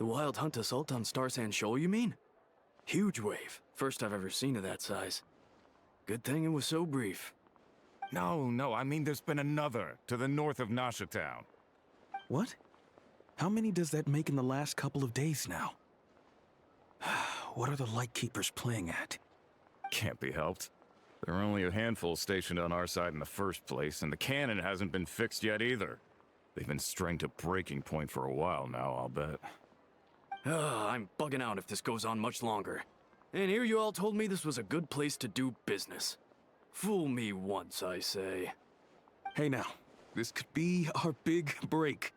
The Wild Hunt assault on Star Sand Shoal, you mean? Huge wave. First I've ever seen of that size. Good thing it was so brief. No, I mean there's been another to the north of Nasha Town. What? How many does that make in the last couple of days now? What are the Lightkeepers playing at? Can't be helped. There are only a handful stationed on our side in the first place, and the cannon hasn't been fixed yet either. They've been strained to breaking point for a while now, I'll bet. I'm bugging out if this goes on much longer. And here you all told me this was a good place to do business. Fool me once, I say. Hey now, this could be our big break.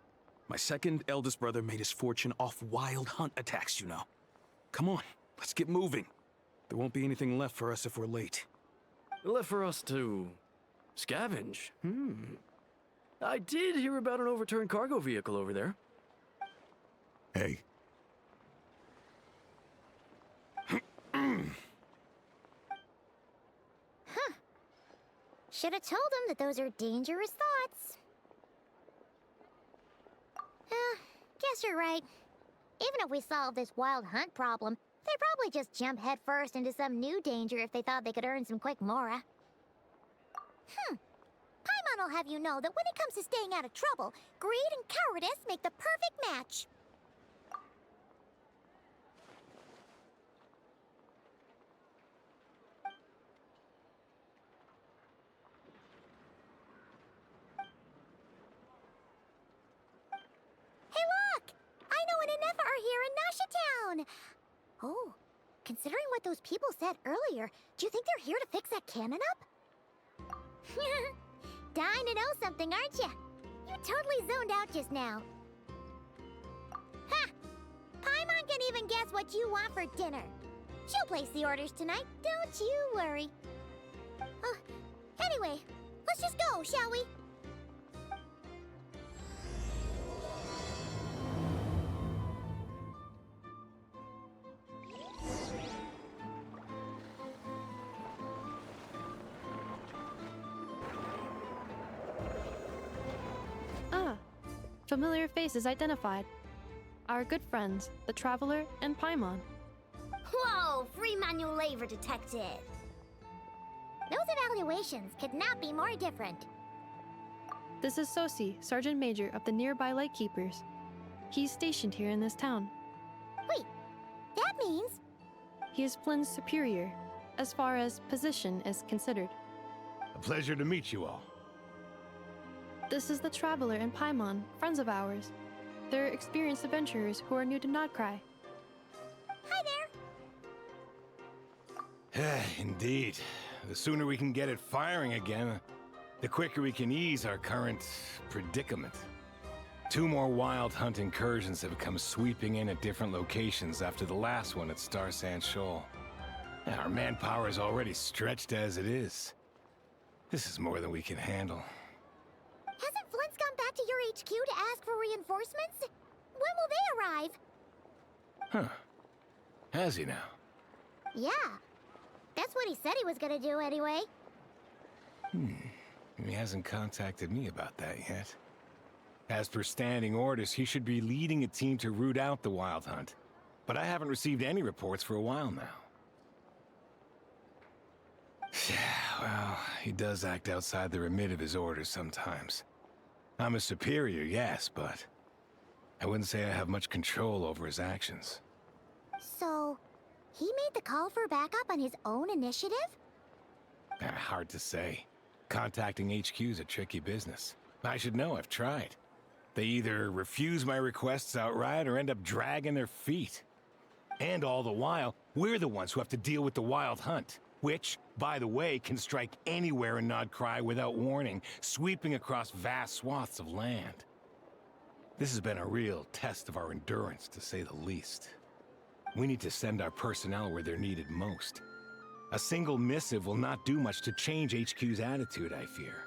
My second eldest brother made his fortune off Wild Hunt attacks, you know. Come on, let's get moving. There won't be anything left for us if we're late. Left for us to scavenge. I did hear about an overturned cargo vehicle over there. Hey. Should have told him that those are dangerous thoughts. Guess you're right. Even if we solve this Wild Hunt problem, they'd probably just jump headfirst into some new danger if they thought they could earn some quick mora. Paimon will have you know that when it comes to staying out of trouble, greed and cowardice make the perfect match. Hey look! I know an Inefa are here in Nasha Town! Oh, considering what those people said earlier, do you think they're here to fix that cannon up? Dying to know something, aren't you? You totally zoned out just now. Ha! Paimon can even guess what you want for dinner. She'll place the orders tonight, don't you worry. Anyway, let's just go, shall we? Familiar faces identified. Our good friends, the Traveler and Paimon. Whoa, free manual labor detected. Those evaluations could not be more different. This is Sosi, Sergeant Major of the nearby Lightkeepers. He's stationed here in this town. Wait, that means... He is Flynn's superior, as far as position is considered. A pleasure to meet you all. This is the Traveler and Paimon, friends of ours. They're experienced adventurers who are new to Nodcry. Hi there! Indeed. The sooner we can get it firing again, the quicker we can ease our current predicament. 2 more Wild Hunt incursions have come sweeping in at different locations after the last one at Star Sand Shoal. Our manpower is already stretched as it is. This is more than we can handle. Hasn't Flint's gone back to your HQ to ask for reinforcements? When will they arrive? Huh. Has he now? Yeah. That's what he said he was gonna do anyway. He hasn't contacted me about that yet. As per standing orders, he should be leading a team to root out the Wild Hunt. But I haven't received any reports for a while now. Well, he does act outside the remit of his orders sometimes. I'm a superior, yes, but I wouldn't say I have much control over his actions. So, he made the call for backup on his own initiative? Hard to say. Contacting HQ is a tricky business. I should know, I've tried. They either refuse my requests outright or end up dragging their feet. And all the while, we're the ones who have to deal with the Wild Hunt. Which, by the way, can strike anywhere in Nodcry without warning, sweeping across vast swaths of land. This has been a real test of our endurance, to say the least. We need to send our personnel where they're needed most. A single missive will not do much to change HQ's attitude, I fear.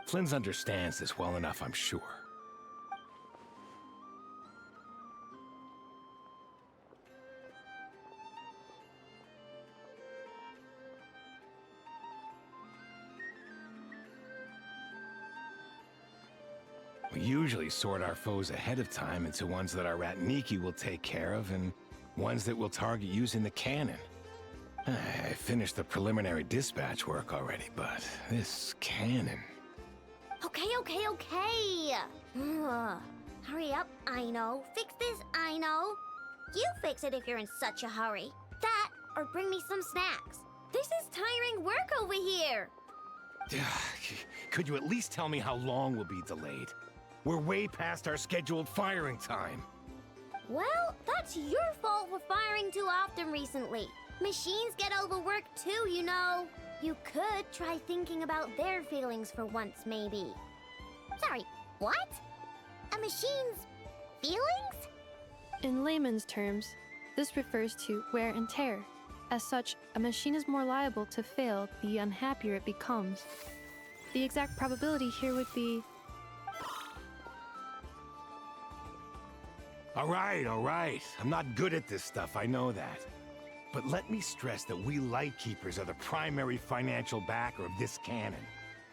Flynn's understands this well enough, I'm sure. We usually sort our foes ahead of time into ones that our rat Nikki will take care of and ones that we'll target using the cannon. I finished the preliminary dispatch work already, but this cannon... Okay. Hurry up, I know. Fix this, I know. You fix it if you're in such a hurry. That, or bring me some snacks. This is tiring work over here. Could you at least tell me how long we'll be delayed? We're way past our scheduled firing time. Well, that's your fault for firing too often recently. Machines get overworked too, you know. You could try thinking about their feelings for once, maybe. Sorry, what? A machine's feelings? In layman's terms, this refers to wear and tear. As such, a machine is more liable to fail the unhappier it becomes. The exact probability here would be... All right. I'm not good at this stuff, I know that. But let me stress that we Lightkeepers are the primary financial backer of this cannon.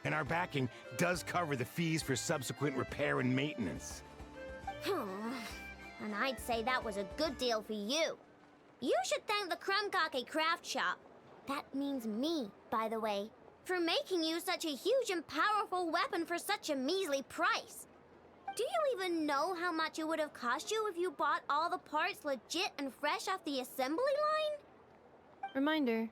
And our backing does cover the fees for subsequent repair and maintenance. And I'd say that was a good deal for you. You should thank the Krumkake Craft Shop. That means me, by the way, for making you such a huge and powerful weapon for such a measly price. Do you even know how much it would have cost you if you bought all the parts legit and fresh off the assembly line? Reminder,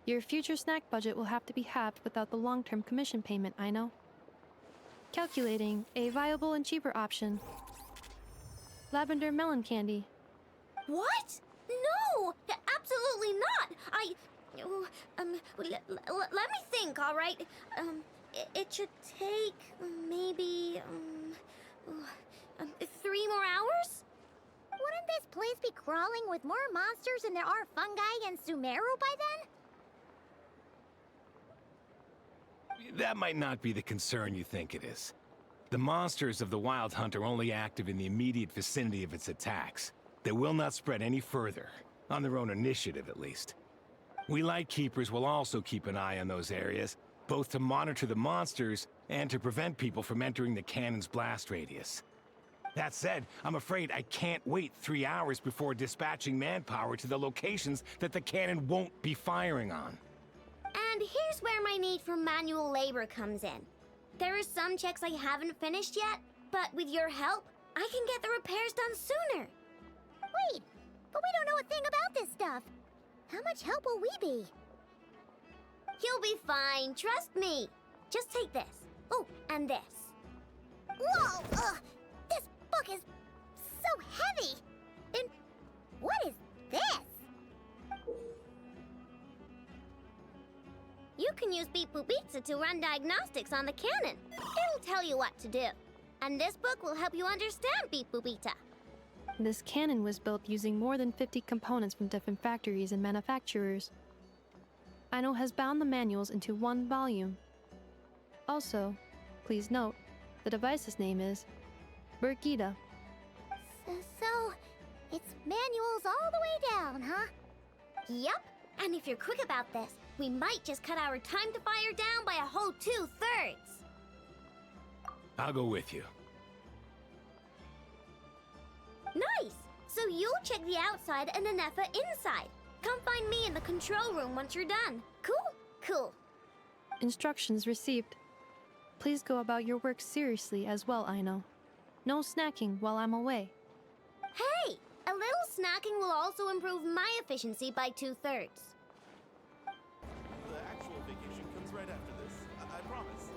your future snack budget will have to be halved without the long-term commission payment, I know. Calculating a viable and cheaper option. Lavender melon candy. What? No! Absolutely not! Let me think, all right? It should take maybe 3 more hours? Wouldn't this place be crawling with more monsters than there are fungi and Sumeru by then? That might not be the concern you think it is. The monsters of the Wild Hunt are only active in the immediate vicinity of its attacks. They will not spread any further, on their own initiative at least. We Lightkeepers will also keep an eye on those areas, both to monitor the monsters and to prevent people from entering the cannon's blast radius. That said, I'm afraid I can't wait 3 hours before dispatching manpower to the locations that the cannon won't be firing on. And here's where my need for manual labor comes in. There are some checks I haven't finished yet, but with your help, I can get the repairs done sooner. Wait, but we don't know a thing about this stuff. How much help will we be? You'll be fine, trust me. Just take this. Oh, and this. Whoa! This book is so heavy! And what is this? You can use Beep Boop Pizza to run diagnostics on the cannon. It'll tell you what to do. And this book will help you understand Beep Boop Pizza. This cannon was built using more than 50 components from different factories and manufacturers. Aino has bound the manuals into one volume. Also, please note, the device's name is Birgitta. So, it's manuals all the way down, huh? Yup, and if you're quick about this, we might just cut our time to fire down by a whole 2/3. I'll go with you. Nice! So you'll check the outside and Anefa inside. Come find me in the control room once you're done. Cool. Instructions received. Please go about your work seriously as well, Aino. No snacking while I'm away. Hey! A little snacking will also improve my efficiency by 2/3. The actual vacation comes right after this. I promise.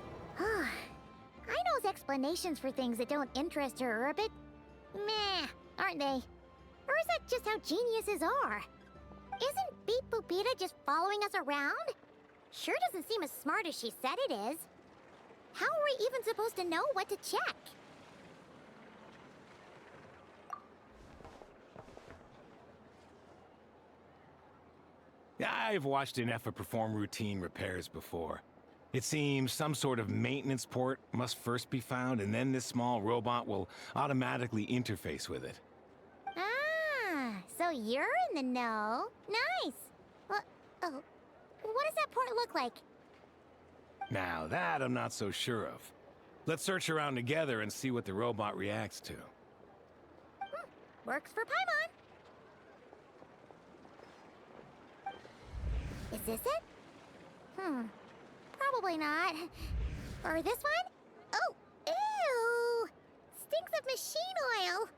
Aino's explanations for things that don't interest her are a bit meh, aren't they? Or is that just how geniuses are? Isn't Beep Boopita just following us around? Sure doesn't seem as smart as she said it is. How are we even supposed to know what to check? I've watched Anefa perform routine repairs before. It seems some sort of maintenance port must first be found, and then this small robot will automatically interface with it. Ah, so you're in the know. Nice. What does that port look like? Now that I'm not so sure of. Let's search around together and see what the robot reacts to. Works for Paimon. Is this it? Probably not. Or this one? Oh, ew! Stinks of machine oil.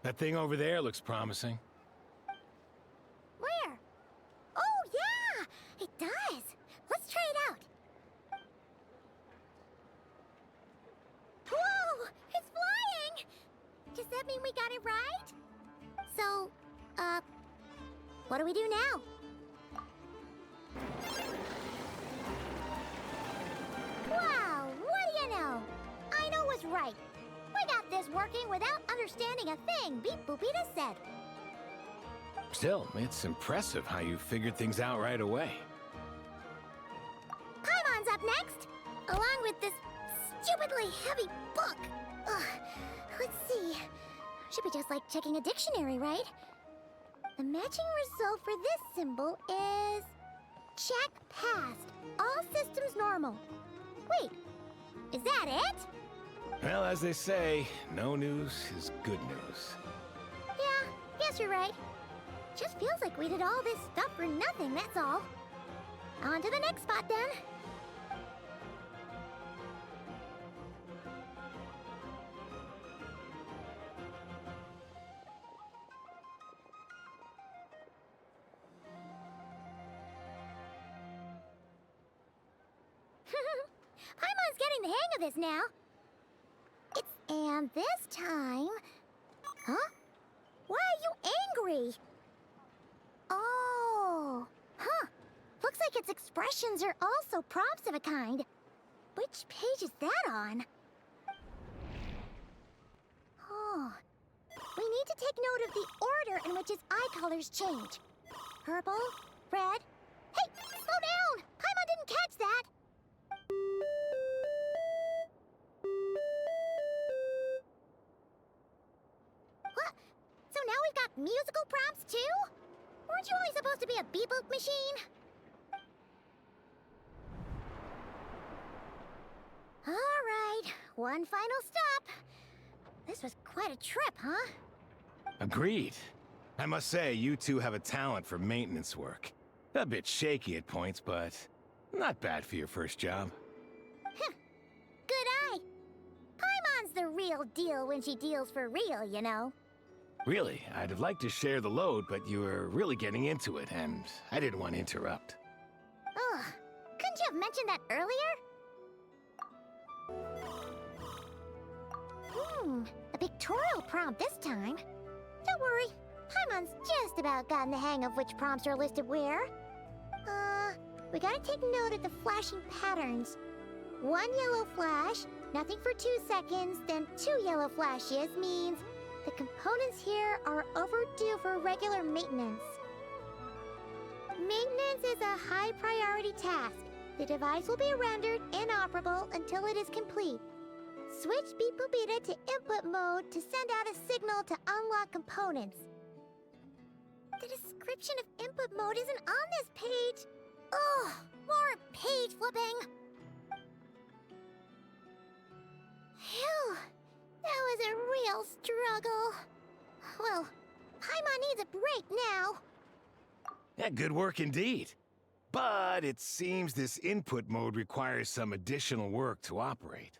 That thing over there looks promising. Where? Oh, yeah! It does. Let's try it out. Whoa! It's flying! Does that mean we got it right? So, what do we do now? Wow, what do you know? I know what's right. We got this working without understanding a thing Beep Boopita said. Still, it's impressive how you figured things out right away. Paimon's up next, along with this stupidly heavy book. Ugh, let's see. Should be just like checking a dictionary, right? The matching result for this symbol is... check passed. All systems normal. Wait, is that it? Well, as they say, no news is good news. Yeah, guess you're right. Just feels like we did all this stuff for nothing, that's all. On to the next spot, then. Paimon's getting the hang of this now. And this time... Huh? Why are you angry? Oh, huh. Looks like its expressions are also prompts of a kind. Which page is that on? Oh. We need to take note of the order in which its eye colors change. Purple, red... Hey, slow down! Paimon didn't catch that! What? So now we've got musical prompts too? Weren't you only supposed to be a beep-boop machine? All right, one final stop. This was quite a trip, huh? Agreed. I must say, you two have a talent for maintenance work. A bit shaky at points, but not bad for your first job. Good eye. Paimon's the real deal when she deals for real, you know. Really, I'd have liked to share the load, but you were really getting into it, and I didn't want to interrupt. Ugh, couldn't you have mentioned that earlier? A pictorial prompt this time. Don't worry, Paimon's just about gotten the hang of which prompts are listed where. We gotta take note of the flashing patterns. 1 yellow flash, nothing for 2 seconds, then 2 yellow flashes means the components here are overdue for regular maintenance. Maintenance is a high priority task. The device will be rendered inoperable until it is complete. Switch Beep Boopita to input mode to send out a signal to unlock components. The description of input mode isn't on this page. Ugh, more page flipping. Phew, that was a real struggle. Well, Paimon needs a break now. Yeah, good work indeed. But it seems this input mode requires some additional work to operate.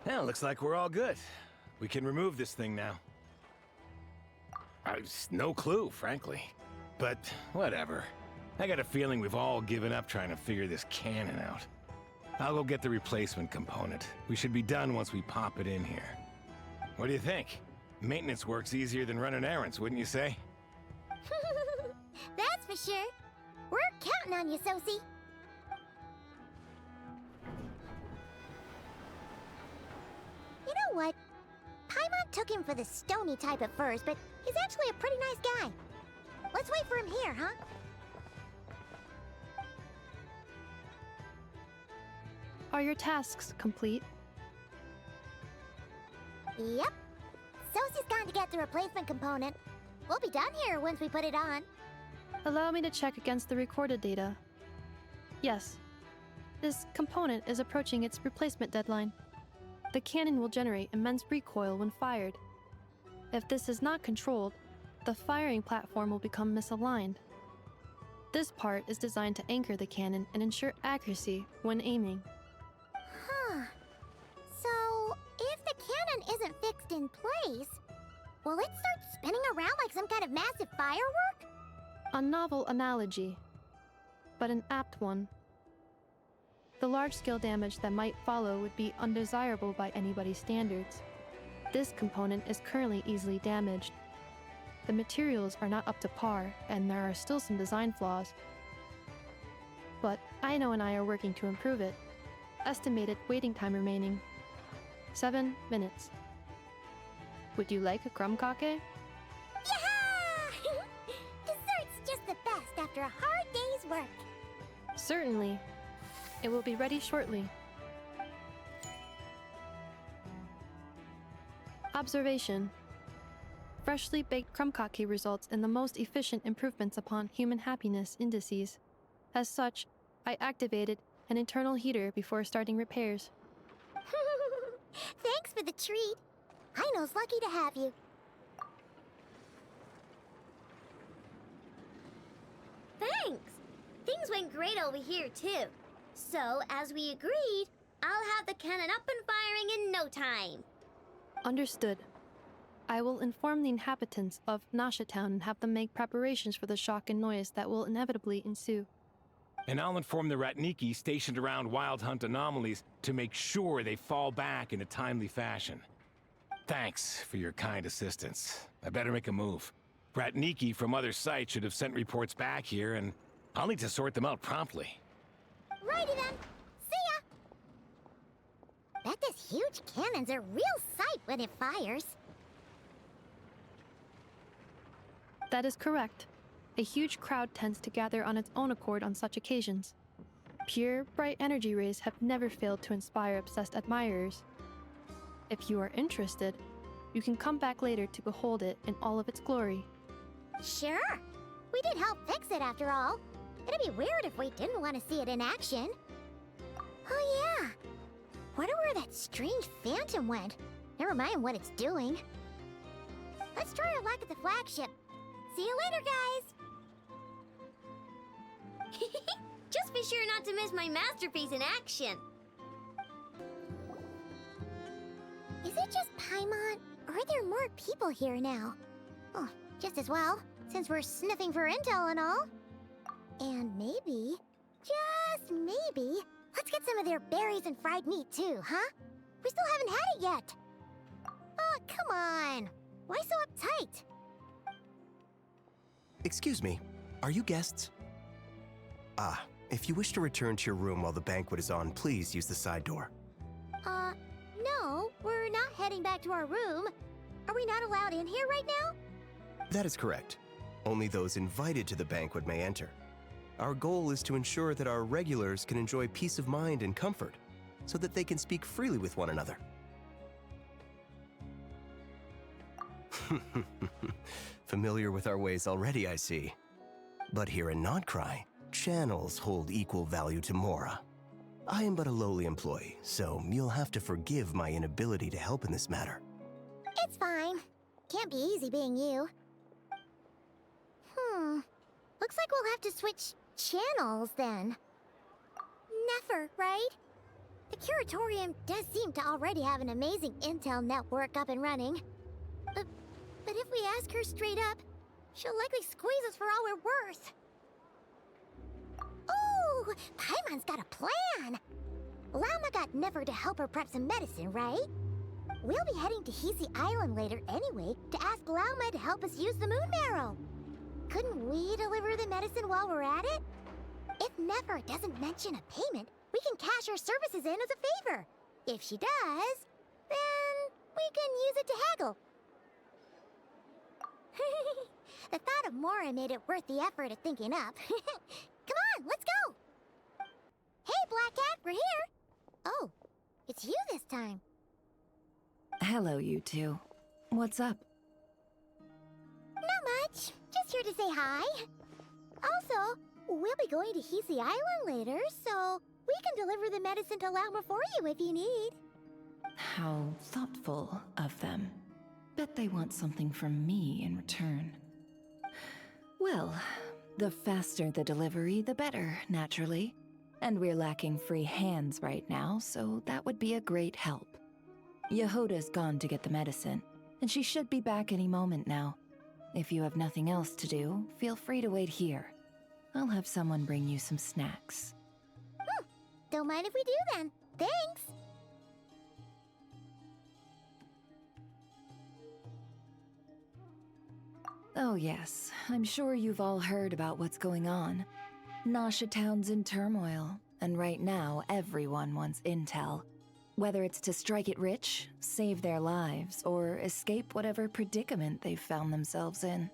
Well, looks like we're all good. We can remove this thing now. I've no clue, frankly. But whatever. I got a feeling we've all given up trying to figure this cannon out. I'll go get the replacement component. We should be done once we pop it in here. What do you think? Maintenance work's easier than running errands, wouldn't you say? That's for sure. We're counting on you, Sosie. You know what? Paimon took him for the stony type at first, but he's actually a pretty nice guy. Let's wait for him here, huh? Are your tasks complete? Yep. Sosie's gone to get the replacement component. We'll be done here once we put it on. Allow me to check against the recorded data. Yes, this component is approaching its replacement deadline. The cannon will generate immense recoil when fired. If this is not controlled, the firing platform will become misaligned. This part is designed to anchor the cannon and ensure accuracy when aiming. Huh. So, if the cannon isn't fixed in place, will it start spinning around like some kind of massive firework? A novel analogy, but an apt one. The large-scale damage that might follow would be undesirable by anybody's standards. This component is currently easily damaged. The materials are not up to par, and there are still some design flaws. But Aino and I are working to improve it. Estimated waiting time remaining: 7 minutes. Would you like a crumb cake? Yeah! Dessert's just the best after a hard day's work. Certainly. It will be ready shortly. Observation. Freshly baked crumb cake results in the most efficient improvements upon human happiness indices. As such, I activated an internal heater before starting repairs. Thanks for the treat. Aino's lucky to have you. Thanks! Things went great over here, too. So, as we agreed, I'll have the cannon up and firing in no time. Understood. I will inform the inhabitants of Nasha Town and have them make preparations for the shock and noise that will inevitably ensue. And I'll inform the Ratniki stationed around Wild Hunt anomalies to make sure they fall back in a timely fashion. Thanks for your kind assistance. I better make a move. Ratniki from other sites should have sent reports back here, and I'll need to sort them out promptly. Righty then. See ya! Bet this huge cannon's a real sight when it fires. That is correct. A huge crowd tends to gather on its own accord on such occasions. Pure, bright energy rays have never failed to inspire obsessed admirers. If you are interested, you can come back later to behold it in all of its glory. Sure. We did help fix it after all. It'd be weird if we didn't want to see it in action. Oh yeah. Wonder where that strange phantom went. Never mind what it's doing. Let's try our luck at the flagship. See you later, guys! Just be sure not to miss my masterpiece in action. Is it just Paimon, or are there more people here now? Oh, just as well, since we're sniffing for intel and all. And maybe, just maybe, let's get some of their berries and fried meat too, huh? We still haven't had it yet. Oh, come on. Why so uptight? Excuse me, are you guests? Ah, if you wish to return to your room while the banquet is on, please use the side door. No, we're not heading back to our room. Are we not allowed in here right now? That is correct. Only those invited to the banquet may enter. Our goal is to ensure that our regulars can enjoy peace of mind and comfort, so that they can speak freely with one another. Familiar with our ways already, I see. But here in Notcry, channels hold equal value to Mora. I am but a lowly employee, so you'll have to forgive my inability to help in this matter. It's fine. Can't be easy being you. Looks like we'll have to switch channels then. Never, right? The Curatorium does seem to already have an amazing intel network up and running. But if we ask her straight up, she'll likely squeeze us for all we're worth. Oh, Paimon's got a plan! Llama got Never to help her prep some medicine, right? We'll be heading to Hisi Island later anyway to ask Llama to help us use the moon marrow. Couldn't we deliver the medicine while we're at it? If Never doesn't mention a payment, we can cash our services in as a favor. If she does, then we can use it to haggle. The thought of Mora made it worth the effort of thinking up. Come on, let's go! Hey, Black Cat, we're here! Oh, it's you this time. Hello, you two. What's up? Not much. Just here to say hi. Also, we'll be going to Heasy Island later, so we can deliver the medicine to Lamplight for you if you need. How thoughtful of them. Bet they want something from me in return. Well, the faster the delivery, the better, naturally. And we're lacking free hands right now, so that would be a great help. Yehoda's gone to get the medicine, and she should be back any moment now. If you have nothing else to do, feel free to wait here. I'll have someone bring you some snacks. Don't mind if we do then. Thanks. Oh yes, I'm sure you've all heard about what's going on. Nasha Town's in turmoil, and right now everyone wants intel. Whether it's to strike it rich, save their lives, or escape whatever predicament they've found themselves in.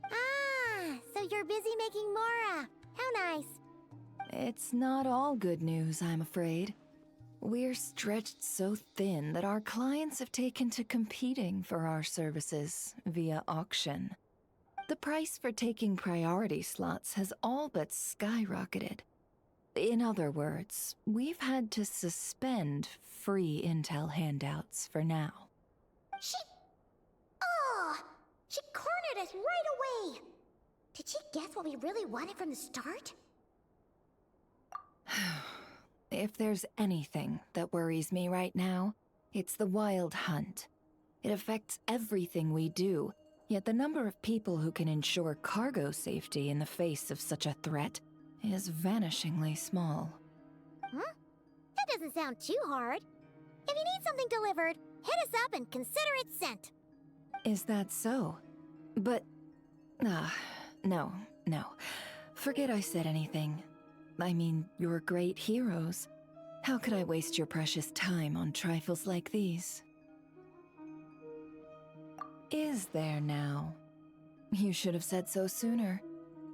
Ah, so you're busy making Mora. How nice. It's not all good news, I'm afraid. We're stretched so thin that our clients have taken to competing for our services via auction. The price for taking priority slots has all but skyrocketed. In other words, we've had to suspend free intel handouts for now. She cornered us right away. Did she guess what we really wanted from the start? If there's anything that worries me right now, it's the Wild Hunt. It affects everything we do, yet the number of people who can ensure cargo safety in the face of such a threat is vanishingly small. That doesn't sound too hard. If you need something delivered, hit us up and consider it sent. Is that so? But... no. Forget I said anything. I mean, you're great heroes. How could I waste your precious time on trifles like these? Is there now? You should have said so sooner.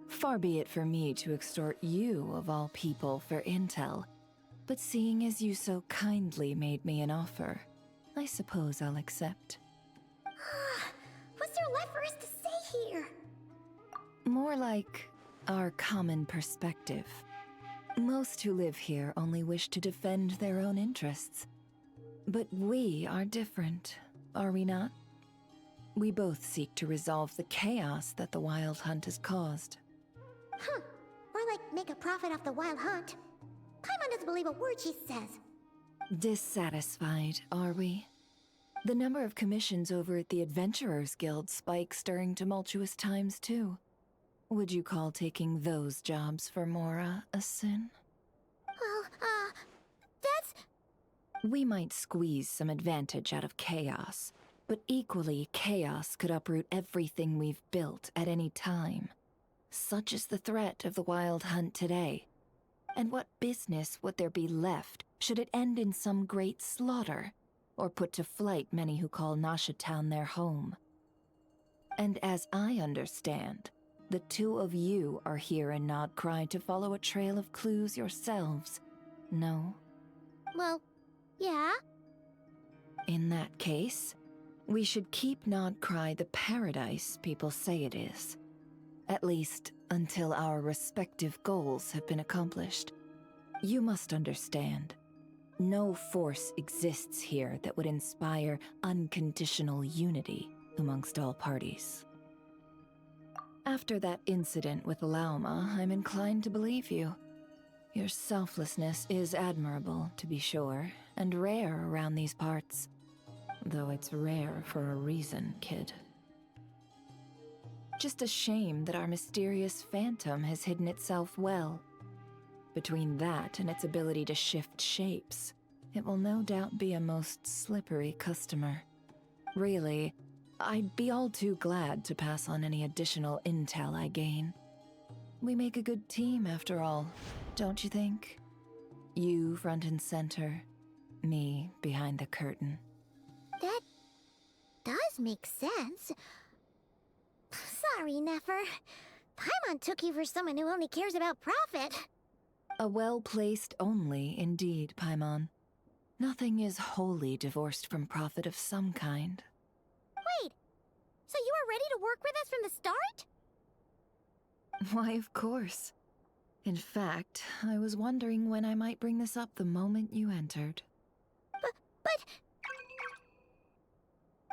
Far be it for me to extort you, of all people, for intel. But seeing as you so kindly made me an offer, I suppose I'll accept. What's there left for us to say here? More like our common perspective. Most who live here only wish to defend their own interests. But we are different, are we not? We both seek to resolve the chaos that the Wild Hunt has caused. Or like make a profit off the Wild Hunt. Paimon doesn't believe a word she says. Dissatisfied, are we? The number of commissions over at the Adventurers Guild spikes during tumultuous times, too. Would you call taking those jobs for Mora a sin? Well, that's... We might squeeze some advantage out of chaos, but equally, chaos could uproot everything we've built at any time. Such is the threat of the Wild Hunt today. And what business would there be left should it end in some great slaughter, or put to flight many who call Nasha Town their home? And as I understand, the two of you are here in Nodcry to follow a trail of clues yourselves, no? Well, yeah. In that case, we should keep Nodcry the paradise people say it is. At least, until our respective goals have been accomplished. You must understand, no force exists here that would inspire unconditional unity amongst all parties. After that incident with Lauma, I'm inclined to believe you. Your selflessness is admirable, to be sure, and rare around these parts. Though it's rare for a reason, kid. Just a shame that our mysterious phantom has hidden itself well. Between that and its ability to shift shapes, it will no doubt be a most slippery customer. Really, I'd be all too glad to pass on any additional intel I gain. We make a good team, after all, don't you think? You front and center, me behind the curtain. That does make sense. Sorry, Nefer. Paimon took you for someone who only cares about profit. A well-placed only, indeed, Paimon. Nothing is wholly divorced from profit of some kind. So you were ready to work with us from the start? Why, of course. In fact, I was wondering when I might bring this up the moment you entered. But...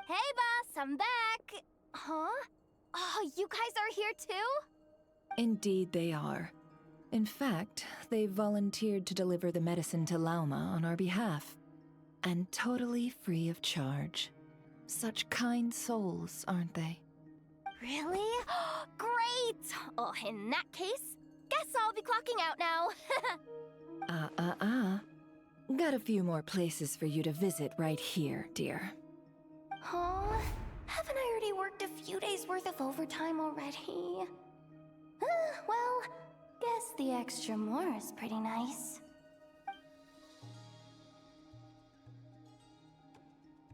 Hey, boss, I'm back! Huh? Oh, you guys are here too? Indeed they are. In fact, they've volunteered to deliver the medicine to Lauma on our behalf. And totally free of charge. Such kind souls, aren't they? Really? Great! Oh, in that case, guess I'll be clocking out now. Got a few more places for you to visit right here, dear. Huh? Haven't I already worked a few days worth of overtime already? Well, guess the extra more is pretty nice.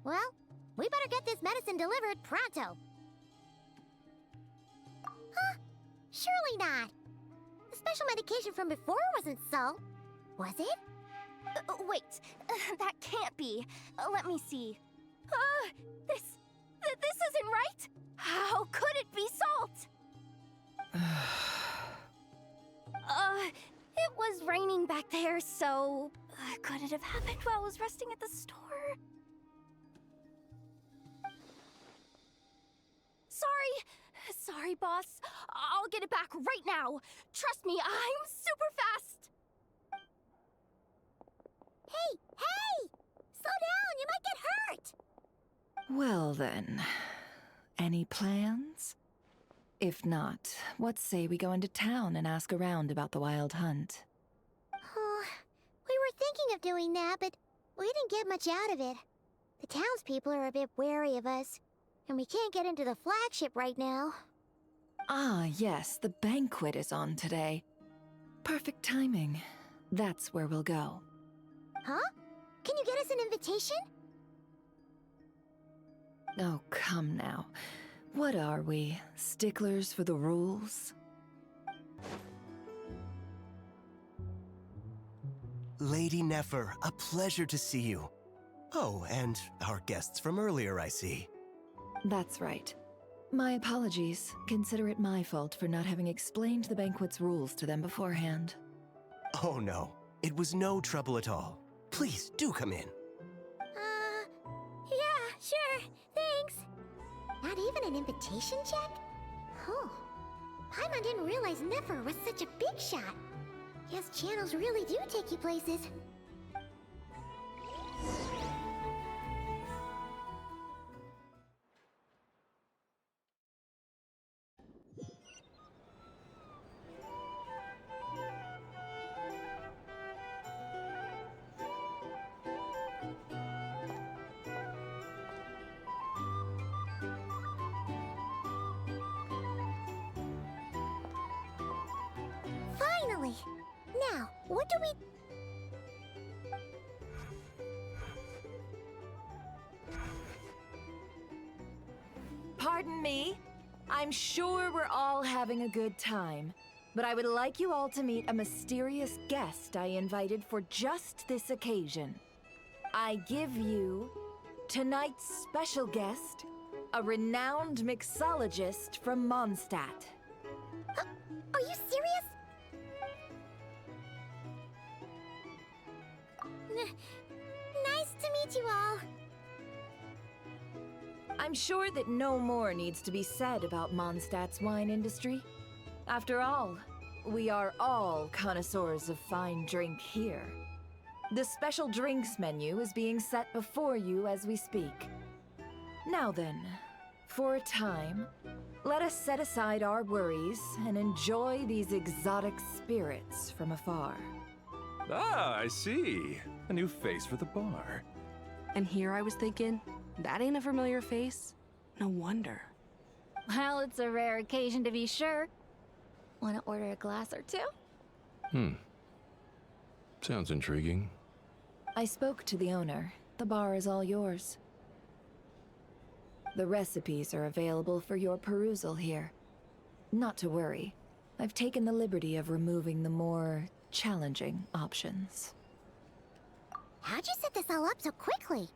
Well, we better get this medicine delivered pronto. Huh? Surely not. The special medication from before wasn't so, was it? Wait, that can't be. Let me see. This isn't right. How could it be salt? It was raining back there, so could it have happened while I was resting at the store? Sorry, boss. I'll get it back right now. Trust me, I'm super fast. Hey! Slow down, you might get hurt! Well then, any plans? If not, what say we go into town and ask around about the wild hunt? Oh, we were thinking of doing that, but we didn't get much out of it. The townspeople are a bit wary of us, and we can't get into the flagship right now. Ah, yes, the banquet is on today. Perfect timing. That's where we'll go. Huh? Can you get us an invitation? Oh, come now. What are we, sticklers for the rules? Lady Nefer, a pleasure to see you. Oh, and our guests from earlier, I see. That's right. My apologies. Consider it my fault for not having explained the banquet's rules to them beforehand. Oh no, it was no trouble at all. Please, do come in. Yeah, sure, thanks. Not even an invitation check? Oh, Paimon didn't realize Nefer was such a big shot. Yes, channels really do take you places. Finally! Now, what do we... Pardon me. I'm sure we're all having a good time, but I would like you all to meet a mysterious guest I invited for just this occasion. I give you tonight's special guest, a renowned mixologist from Mondstadt. Are you serious? Nice to meet you all. I'm sure that no more needs to be said about Mondstadt's wine industry. After all, we are all connoisseurs of fine drink here. The special drinks menu is being set before you as we speak. Now then, for a time, let us set aside our worries and enjoy these exotic spirits from afar. Ah, I see. A new face for the bar. And here I was thinking, that ain't a familiar face? No wonder. Well, it's a rare occasion to be sure. Want to order a glass or two? Sounds intriguing. I spoke to the owner. The bar is all yours. The recipes are available for your perusal here. Not to worry. I've taken the liberty of removing the more challenging options. How'd you set this all up so quickly?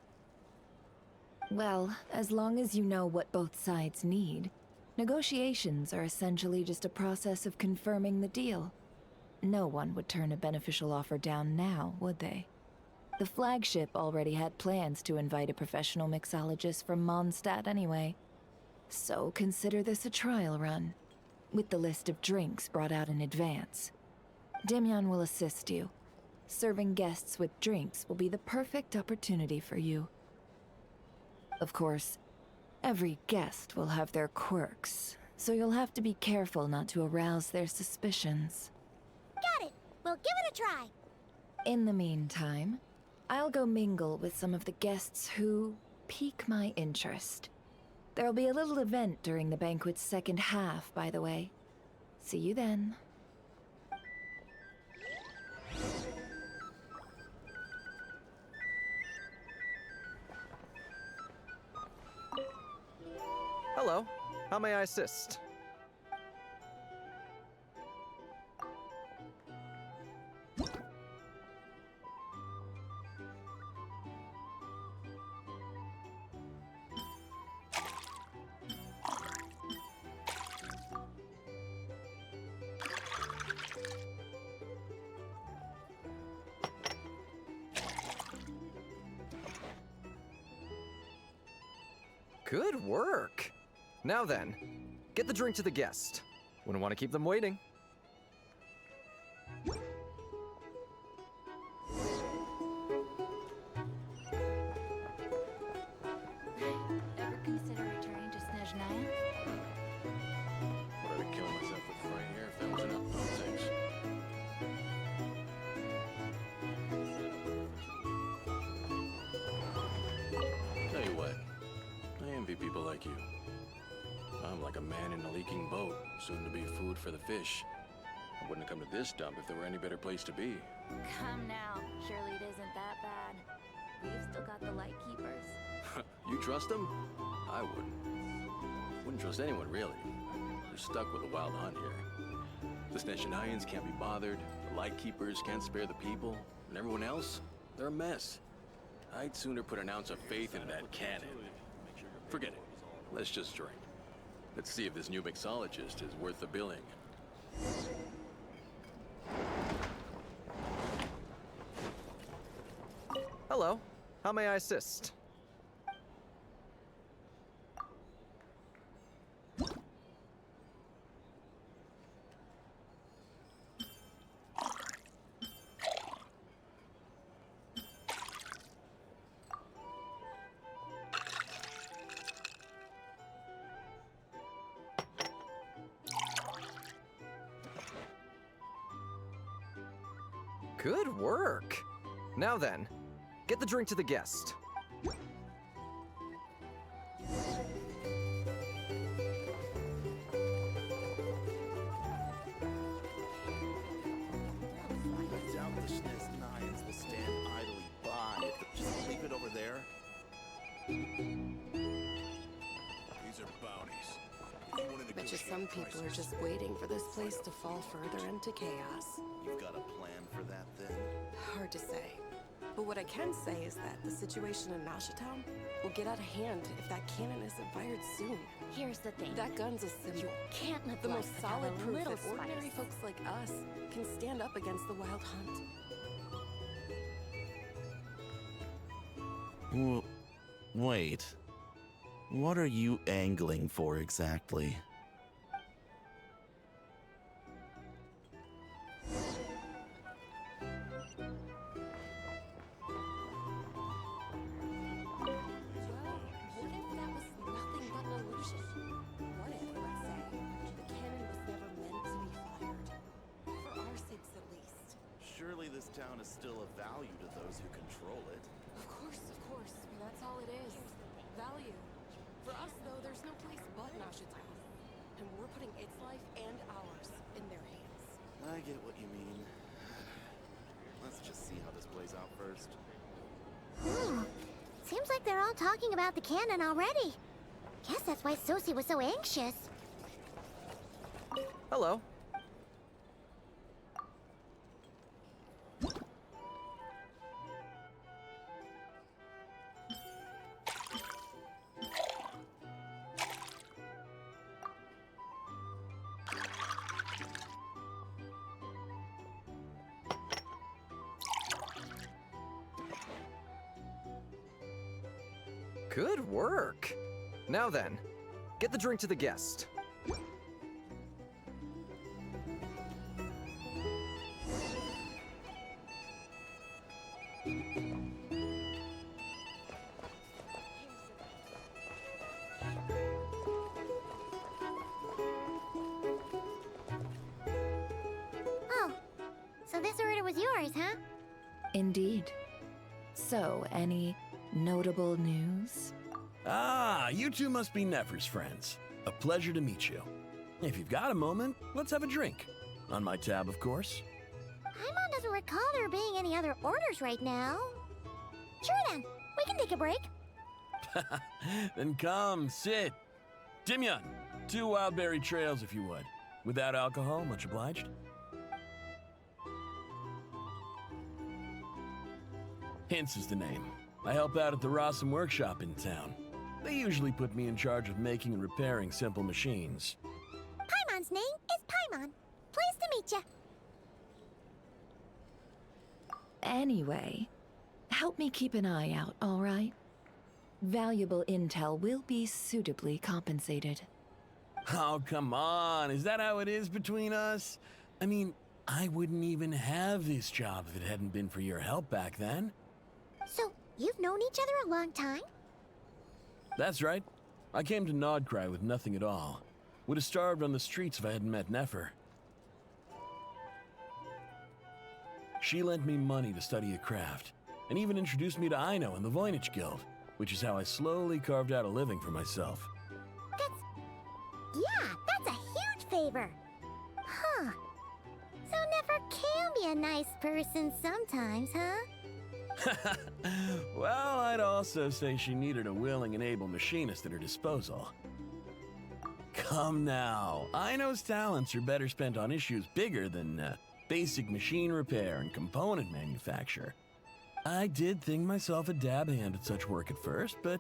Well, as long as you know what both sides need, negotiations are essentially just a process of confirming the deal. No one would turn a beneficial offer down now, would they? The flagship already had plans to invite a professional mixologist from Mondstadt anyway. So consider this a trial run, with the list of drinks brought out in advance. Demyon will assist you. Serving guests with drinks will be the perfect opportunity for you. Of course, every guest will have their quirks, so you'll have to be careful not to arouse their suspicions. Got it! We'll give it a try! In the meantime, I'll go mingle with some of the guests who pique my interest. There'll be a little event during the banquet's second half, by the way. See you then. Hello. How may I assist? Good work! Now then, get the drink to the guest. Wouldn't want to keep them waiting. Ever consider returning to Snezhnaya? Would I be killing myself with fright here if that was enough? No thanks. Tell you what, I envy people like you. I'm like a man in a leaking boat, soon to be food for the fish. I wouldn't have come to this dump if there were any better place to be. Come now. Surely it isn't that bad. We've still got the light keepers. You trust them? I wouldn't. Wouldn't trust anyone, really. We're stuck with a wild hunt here. The Snezhnayans can't be bothered, the Lightkeepers can't spare the people, and everyone else, they're a mess. I'd sooner put an ounce of faith into that cannon. Forget it. Let's just drink. Let's see if this new mixologist is worth the billing. Hello. How may I assist? Good work! Now then, get the drink to the guest. I doubt the Snezhnayans will stand idly by. Just leave it over there. These are bounties. If you want to Bet you negotiate some people are prices, just waiting for this place to fall further into chaos. You've got a plan for that, then? Hard to say. But what I can say is that the situation in Nashatown will get out of hand if that cannon isn't fired soon. Here's the thing. That gun's a symbol. You can't live The life most without solid a proof little that ordinary spice. folks like us can stand up against the wild hunt. Wait. What are you angling for exactly? Well, what if that was nothing but an illusion? What if, let's say, the cannon was never meant to be fired? For our sakes, at least. Surely this town is still of value to those who control it. Of course, but that's all it is. Value. For us, though, there's no place but Nashatown. And we're putting its life and ours in their hands. I get what you mean. Let's just see how this plays out first. Seems like they're all talking about the cannon already. Guess that's why Sosie was so anxious. Hello. Good work. Now then, get the drink to the guest. Oh, so this order was yours, huh? Indeed. So, any notable news? Ah, you two must be Nefer's friends. A pleasure to meet you. If you've got a moment, let's have a drink. On my tab, of course. Paimon doesn't recall there being any other orders right now. Sure then, we can take a break. Then come, sit. Dimyon, 2 wildberry trails if you would. Without alcohol, much obliged. Hints is the name. I help out at the Rossum workshop in town. They usually put me in charge of making and repairing simple machines. Paimon's name is Paimon. Pleased to meet you. Anyway, help me keep an eye out, all right? Valuable intel will be suitably compensated. Oh, come on. Is that how it is between us? I mean, I wouldn't even have this job if it hadn't been for your help back then. So, you've known each other a long time? That's right. I came to Nodcry with nothing at all. Would have starved on the streets if I hadn't met Nefer. She lent me money to study a craft, and even introduced me to Aino and the Voynich Guild, which is how I slowly carved out a living for myself. That's a huge favor. Huh. So Nefer can be a nice person sometimes, huh? Well, I'd also say she needed a willing and able machinist at her disposal. Come now, Aino's talents are better spent on issues bigger than basic machine repair and component manufacture. I did think myself a dab hand at such work at first, but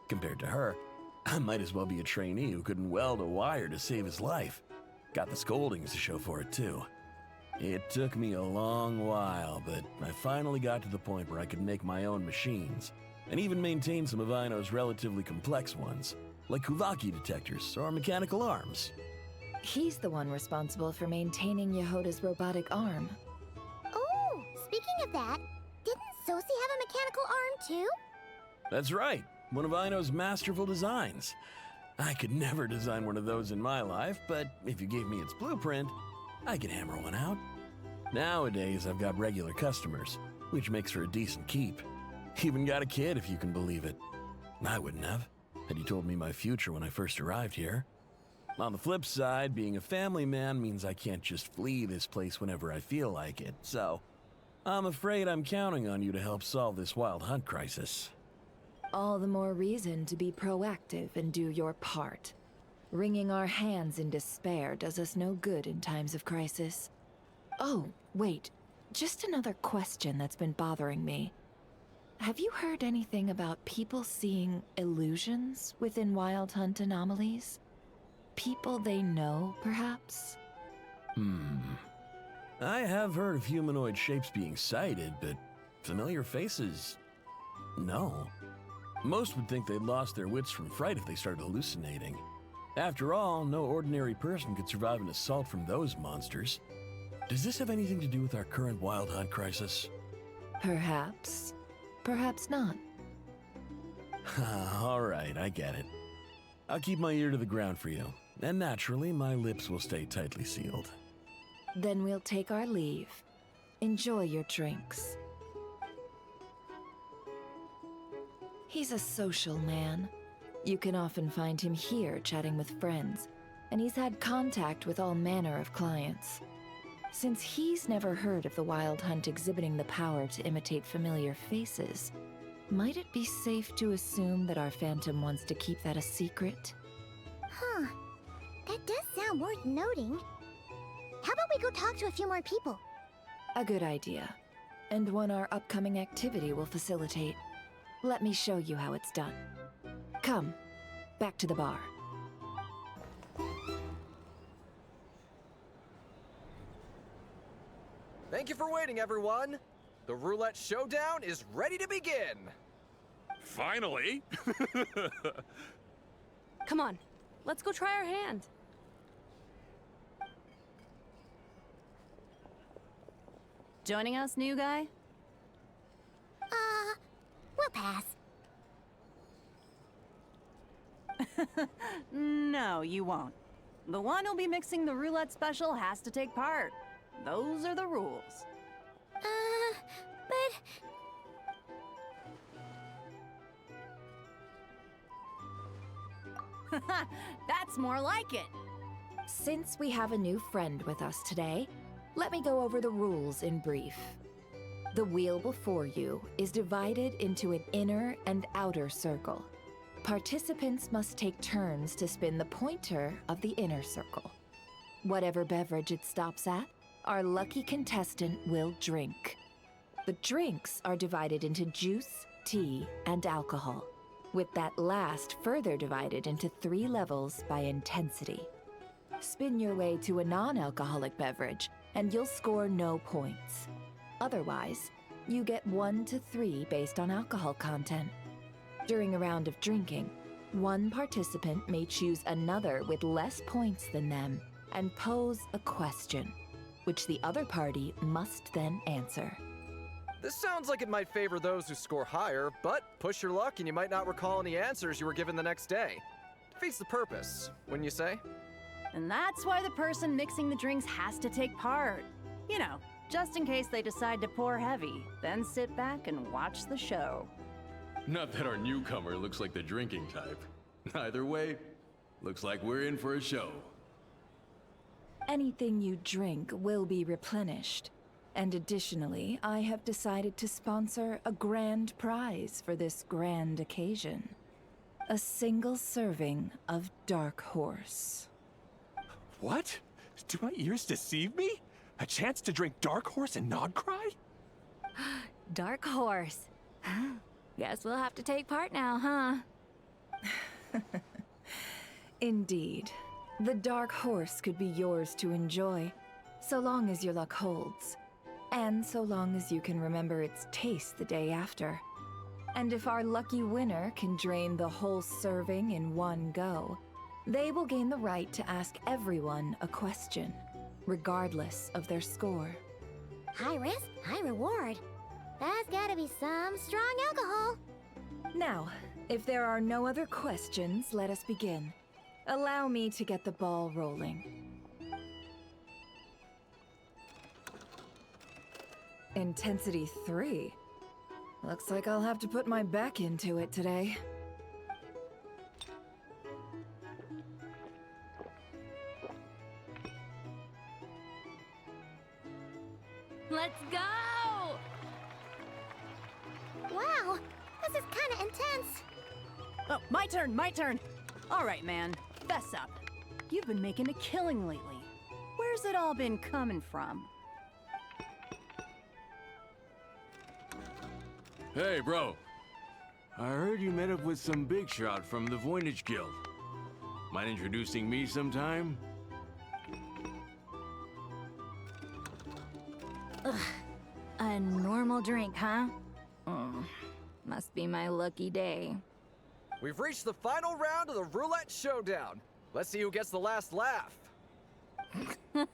compared to her, I might as well be a trainee who couldn't weld a wire to save his life. Got the scoldings to show for it, too. It took me a long while, but I finally got to the point where I could make my own machines, and even maintain some of Aino's relatively complex ones, like Kuvaki detectors or mechanical arms. He's the one responsible for maintaining Yehoda's robotic arm. Oh, speaking of that, didn't Sosi have a mechanical arm too? That's right, one of Aino's masterful designs. I could never design one of those in my life, but if you gave me its blueprint, I could hammer one out. Nowadays, I've got regular customers, which makes for a decent keep. Even got a kid, if you can believe it. I wouldn't have, had you told me my future when I first arrived here. On the flip side, being a family man means I can't just flee this place whenever I feel like it, so I'm afraid I'm counting on you to help solve this wild hunt crisis. All the more reason to be proactive and do your part. Wringing our hands in despair does us no good in times of crisis. Oh, wait. Just another question that's been bothering me. Have you heard anything about people seeing illusions within Wild Hunt anomalies? People they know, perhaps? I have heard of humanoid shapes being sighted, but familiar faces? No. Most would think they'd lost their wits from fright if they started hallucinating. After all, no ordinary person could survive an assault from those monsters. Does this have anything to do with our current Wild Hunt crisis? Perhaps. Perhaps not. All right, I get it. I'll keep my ear to the ground for you, and naturally, my lips will stay tightly sealed. Then we'll take our leave. Enjoy your drinks. He's a social man. You can often find him here chatting with friends, and he's had contact with all manner of clients. Since he's never heard of the Wild Hunt exhibiting the power to imitate familiar faces, might it be safe to assume that our Phantom wants to keep that a secret? Huh. That does sound worth noting. How about we go talk to a few more people? A good idea, and one our upcoming activity will facilitate. Let me show you how it's done. Come, back to the bar. Thank you for waiting, everyone. The roulette showdown is ready to begin. Finally! Come on, let's go try our hand. Joining us, new guy? We'll pass. No, you won't. The one who'll be mixing the roulette special has to take part. Those are the rules. But... That's more like it. Since we have a new friend with us today, let me go over the rules in brief. The wheel before you is divided into an inner and outer circle. Participants must take turns to spin the pointer of the inner circle. Whatever beverage it stops at, our lucky contestant will drink. The drinks are divided into juice, tea, and alcohol, with that last further divided into 3 levels by intensity. Spin your way to a non-alcoholic beverage, and you'll score no points. Otherwise, you get 1 to 3 based on alcohol content. During a round of drinking, one participant may choose another with less points than them and pose a question, which the other party must then answer. This sounds like it might favor those who score higher, but push your luck and you might not recall any answers you were given the next day. Defeats the purpose, wouldn't you say? And that's why the person mixing the drinks has to take part. You know, just in case they decide to pour heavy, then sit back and watch the show. Not that our newcomer looks like the drinking type. Either way, looks like we're in for a show. Anything you drink will be replenished. And additionally, I have decided to sponsor a grand prize for this grand occasion. A single serving of Dark Horse. What? Do my ears deceive me? A chance to drink Dark Horse and not cry? Dark Horse. Guess we'll have to take part now, huh? Indeed. The Dark Horse could be yours to enjoy, so long as your luck holds. And so long as you can remember its taste the day after. And if our lucky winner can drain the whole serving in one go, they will gain the right to ask everyone a question, regardless of their score. High risk, high reward. That's gotta be some strong alcohol. Now, if there are no other questions, let us begin. Allow me to get the ball rolling. Intensity 3. Looks like I'll have to put my back into it today. Let's go! Wow, this is kinda intense. Oh, my turn. All right, man, fess up. You've been making a killing lately. Where's it all been coming from? Hey, bro. I heard you met up with some big shot from the Voynich Guild. Mind introducing me sometime? Ugh. A normal drink, huh? Must be my lucky day. We've reached the final round of the roulette showdown. Let's see who gets the last laugh. I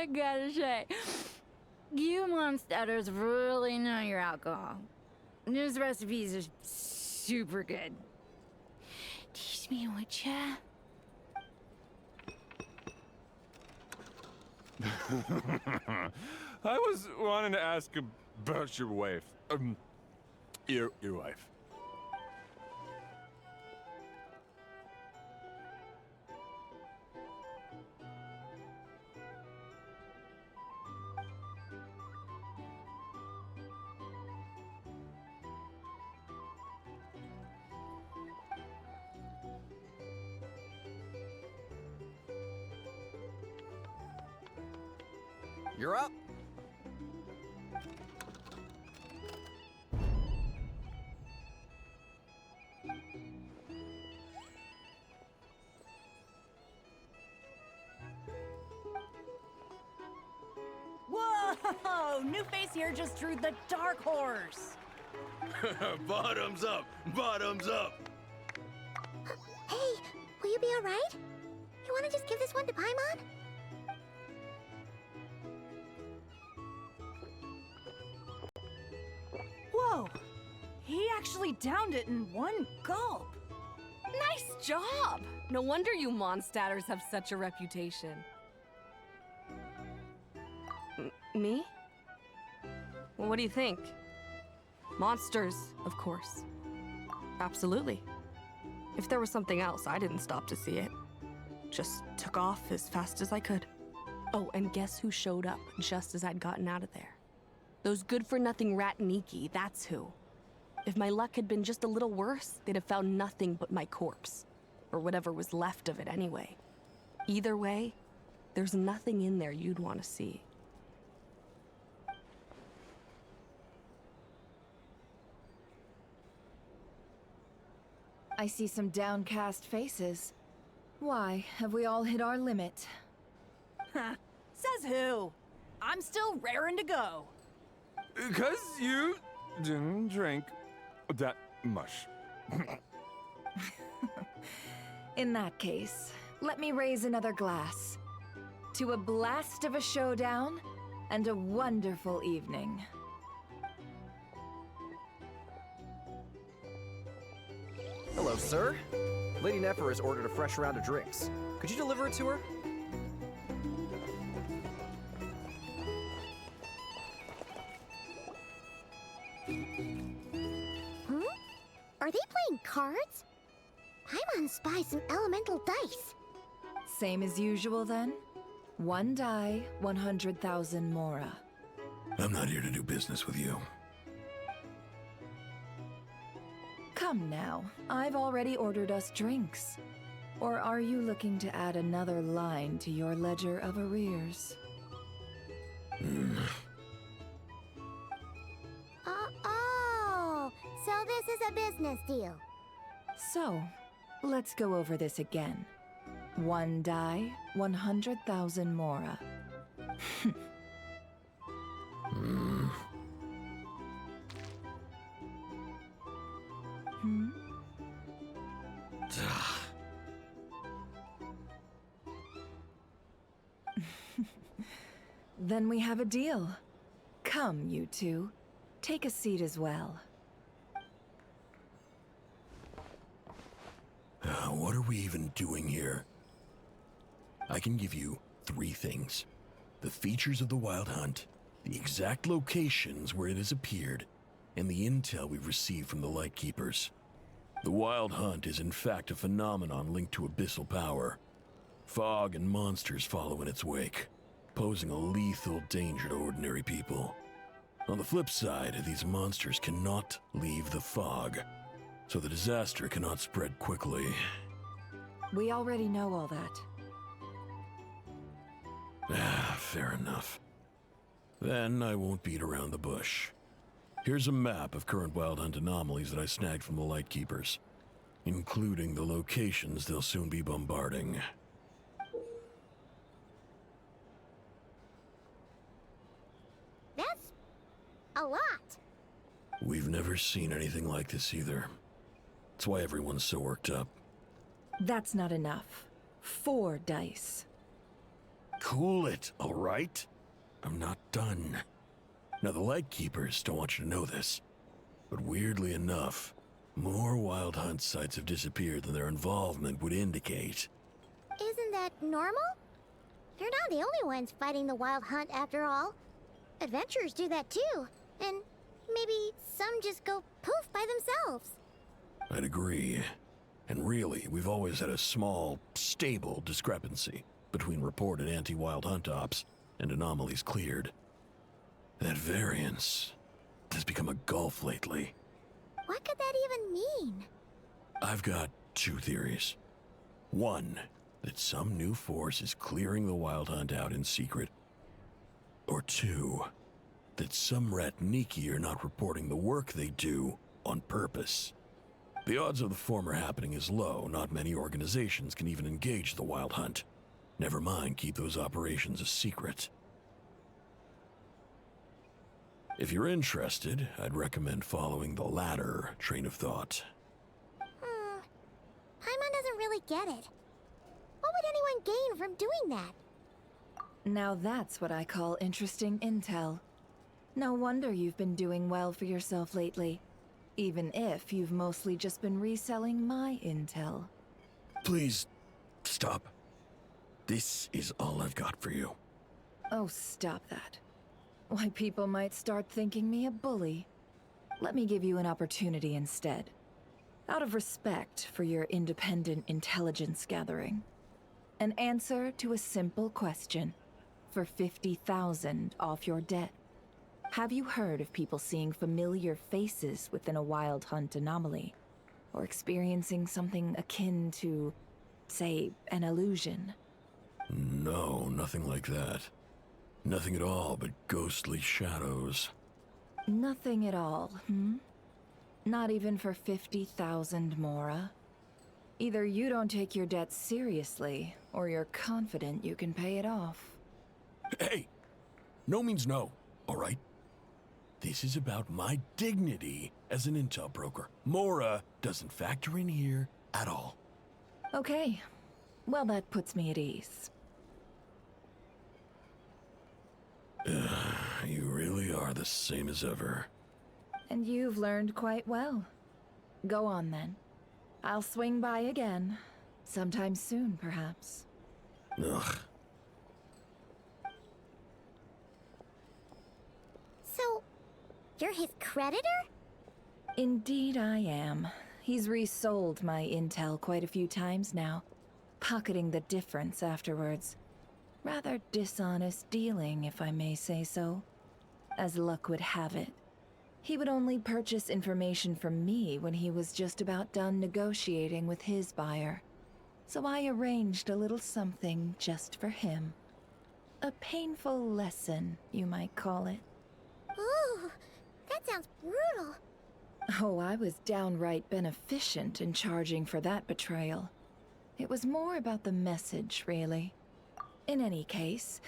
gotta say, you monsters really know your alcohol. These recipes are super good. Teach me, would ya? I was wanting to ask about your wife. Your wife. You're up. Whoa! New face here just drew the Dark Horse. Bottoms up! Bottoms up! Hey, will you be alright? You wanna just give this one to Paimon? Whoa! He actually downed it in one gulp. Nice job! No wonder you Mondstadters have such a reputation. Me? Well, what do you think? Monsters, of course. Absolutely. If there was something else, I didn't stop to see it. Just took off as fast as I could. Oh, and guess who showed up just as I'd gotten out of there? Those good-for-nothing rat Niki, that's who. If my luck had been just a little worse, they'd have found nothing but my corpse. Or whatever was left of it anyway. Either way, there's nothing in there you'd want to see. I see some downcast faces. Why, have we all hit our limit? Huh. Says who? I'm still raring to go. 'Cause you didn't drink that much. In that case, let me raise another glass. To a blast of a showdown and a wonderful evening. Hello, sir. Lady Nefer has ordered a fresh round of drinks. Could you deliver it to her? Are they playing cards? Paimon spies some elemental dice. Same as usual then? One die, 100,000 Mora. I'm not here to do business with you. Come now, I've already ordered us drinks. Or are you looking to add another line to your ledger of arrears? Oh, so this is a business deal. So, let's go over this again. One die, 100,000 Mora. Then we have a deal. Come, you two. Take a seat as well. What are we even doing here? I can give you 3 things. The features of the Wild Hunt, the exact locations where it has appeared, and the intel we've received from the Lightkeepers. The Wild Hunt is in fact a phenomenon linked to abyssal power. Fog and monsters follow in its wake, posing a lethal danger to ordinary people. On the flip side, these monsters cannot leave the fog, so the disaster cannot spread quickly. We already know all that. Fair enough. Then I won't beat around the bush. Here's a map of current Wild Hunt anomalies that I snagged from the Lightkeepers, including the locations they'll soon be bombarding. That's a lot. We've never seen anything like this either. That's why everyone's so worked up. That's not enough. 4 dice. Cool it, all right? I'm not done. Now, the Lightkeepers don't want you to know this, but weirdly enough, more Wild Hunt sites have disappeared than their involvement would indicate. Isn't that normal? They're not the only ones fighting the Wild Hunt after all. Adventurers do that too, and maybe some just go poof by themselves. I'd agree. And really, we've always had a small, stable discrepancy between reported anti-Wild Hunt ops and anomalies cleared. That variance has become a gulf lately. What could that even mean? I've got 2 theories. One, that some new force is clearing the Wild Hunt out in secret. Or 2, that some rat Niki are not reporting the work they do on purpose. The odds of the former happening is low. Not many organizations can even engage the Wild Hunt. Never mind keep those operations a secret. If you're interested, I'd recommend following the latter train of thought. Paimon doesn't really get it. What would anyone gain from doing that? Now that's what I call interesting intel. No wonder you've been doing well for yourself lately. Even if you've mostly just been reselling my intel. Please, stop. This is all I've got for you. Oh, stop that. Why, people might start thinking me a bully. Let me give you an opportunity instead. Out of respect for your independent intelligence gathering. An answer to a simple question. For 50,000 off your debt. Have you heard of people seeing familiar faces within a wild hunt anomaly? Or experiencing something akin to, say, an illusion? No, nothing like that. Nothing at all but ghostly shadows. Nothing at all, Not even for 50,000 Mora? Either you don't take your debt seriously, or you're confident you can pay it off. Hey! No means no, all right? This is about my dignity as an intel broker. Mora doesn't factor in here at all. Okay. Well, that puts me at ease. You really are the same as ever. And you've learned quite well. Go on, then. I'll swing by again. Sometime soon, perhaps. Ugh. So, you're his creditor? Indeed I am. He's resold my intel quite a few times now, pocketing the difference afterwards. Rather dishonest dealing, if I may say so. As luck would have it, he would only purchase information from me when he was just about done negotiating with his buyer. So I arranged a little something just for him. A painful lesson, you might call it. Ooh, that sounds brutal. Oh, I was downright beneficent in charging for that betrayal. It was more about the message, really. In any case,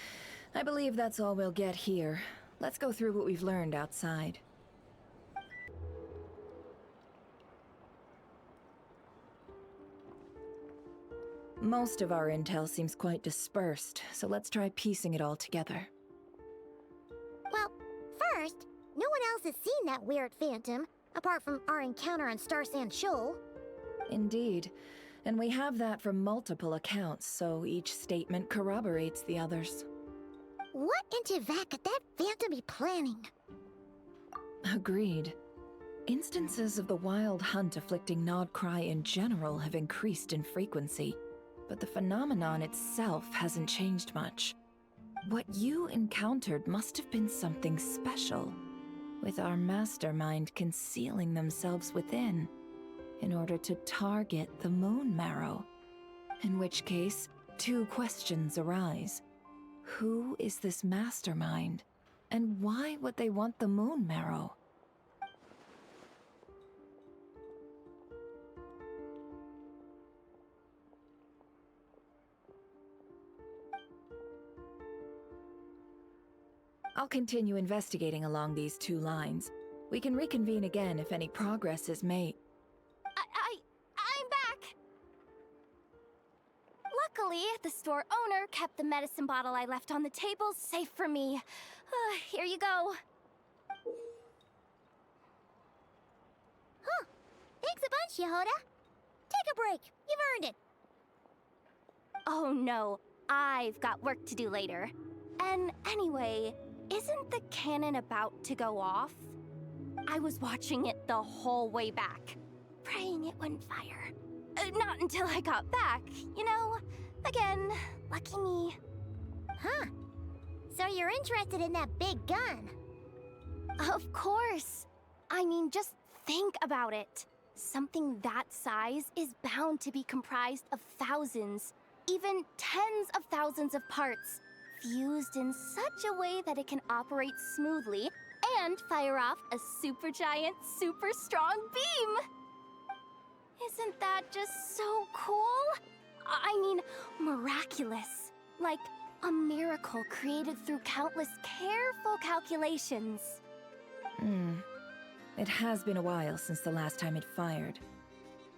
I believe that's all we'll get here. Let's go through what we've learned outside. Most of our intel seems quite dispersed, so let's try piecing it all together. Well, first, no one else has seen that weird phantom, apart from our encounter on Star Sand Shoal. Indeed. And we have that from multiple accounts, so each statement corroborates the others. What in Teyvat could that phantom be planning? Agreed. Instances of the wild hunt afflicting Nodcry in general have increased in frequency, but the phenomenon itself hasn't changed much. What you encountered must have been something special, with our mastermind concealing themselves within, in order to target the Moon Marrow. In which case, two questions arise. Who is this mastermind? And why would they want the Moon Marrow? I'll continue investigating along these two lines. We can reconvene again if any progress is made. I'm back! Luckily, the store owner kept the medicine bottle I left on the table safe for me. Here you go. Huh. Thanks a bunch, Yehoda. Take a break. You've earned it. Oh no, I've got work to do later. And anyway, isn't the cannon about to go off? I was watching it the whole way back, praying it wouldn't fire. Not until I got back, you know? Again, lucky me. Huh. So you're interested in that big gun? Of course. I mean, just think about it. Something that size is bound to be comprised of thousands, even tens of thousands of parts, fused in such a way that it can operate smoothly and fire off a supergiant, super strong beam! Isn't that just so cool? I mean, miraculous. Like a miracle created through countless careful calculations. It has been a while since the last time it fired.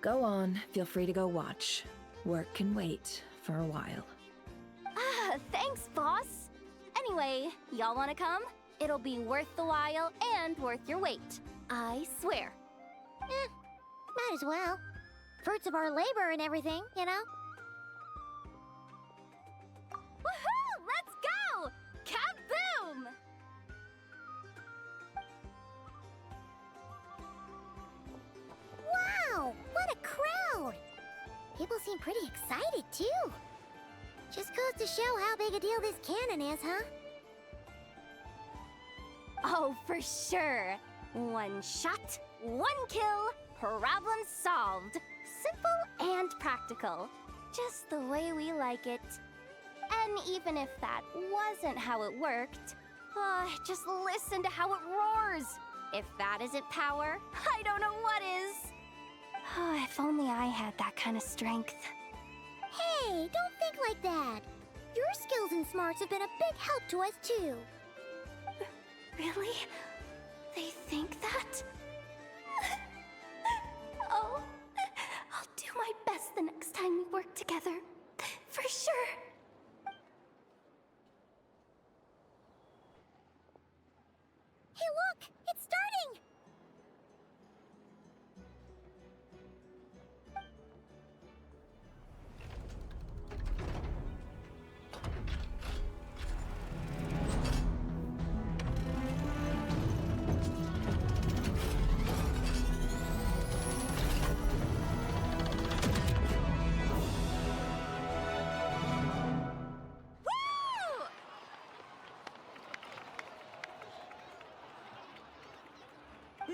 Go on, feel free to go watch. Work can wait for a while. Ah, thanks, boss. Anyway, y'all wanna come? It'll be worth the while and worth your wait. I swear. Might as well. Fruits of our labor and everything, you know? Woohoo! Let's go! Kaboom! Wow! What a crowd! People seem pretty excited, too. Just goes to show how big a deal this cannon is, huh? Oh, for sure. One shot, one kill, problem solved. Simple and practical. Just the way we like it. And even if that wasn't how it worked, just listen to how it roars. If that isn't power, I don't know what is. If only I had that kind of strength. Hey, don't think like that. Your skills and smarts have been a big help to us, too. Really? They think that? Oh, I'll do my best the next time we work together. For sure. Hey, look! It's starting!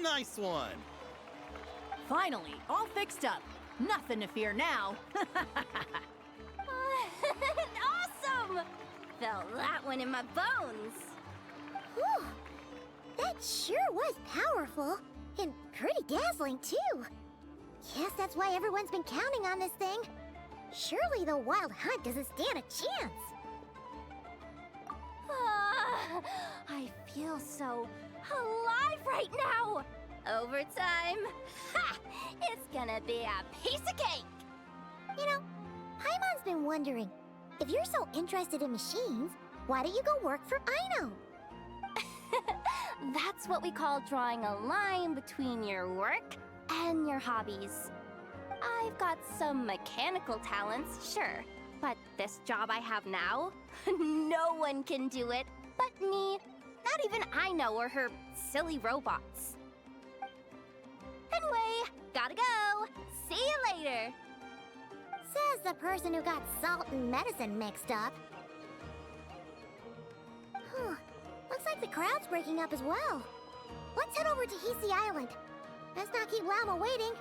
Nice one! Finally, all fixed up. Nothing to fear now. Awesome! Felt that one in my bones. Whew! That sure was powerful. And pretty dazzling, too. Guess that's why everyone's been counting on this thing. Surely the Wild Hunt doesn't stand a chance. I feel so alive right now! Overtime? Ha! It's gonna be a piece of cake! You know, Paimon's been wondering, if you're so interested in machines, why don't you go work for Aino? That's what we call drawing a line between your work and your hobbies. I've got some mechanical talents, sure, but this job I have now, no one can do it but me. Not even Aino or her silly robots. Anyway, gotta go. See you later. Says the person who got salt and medicine mixed up. Looks like the crowd's breaking up as well. Let's head over to Hisi Island. Let's not keep Lama waiting.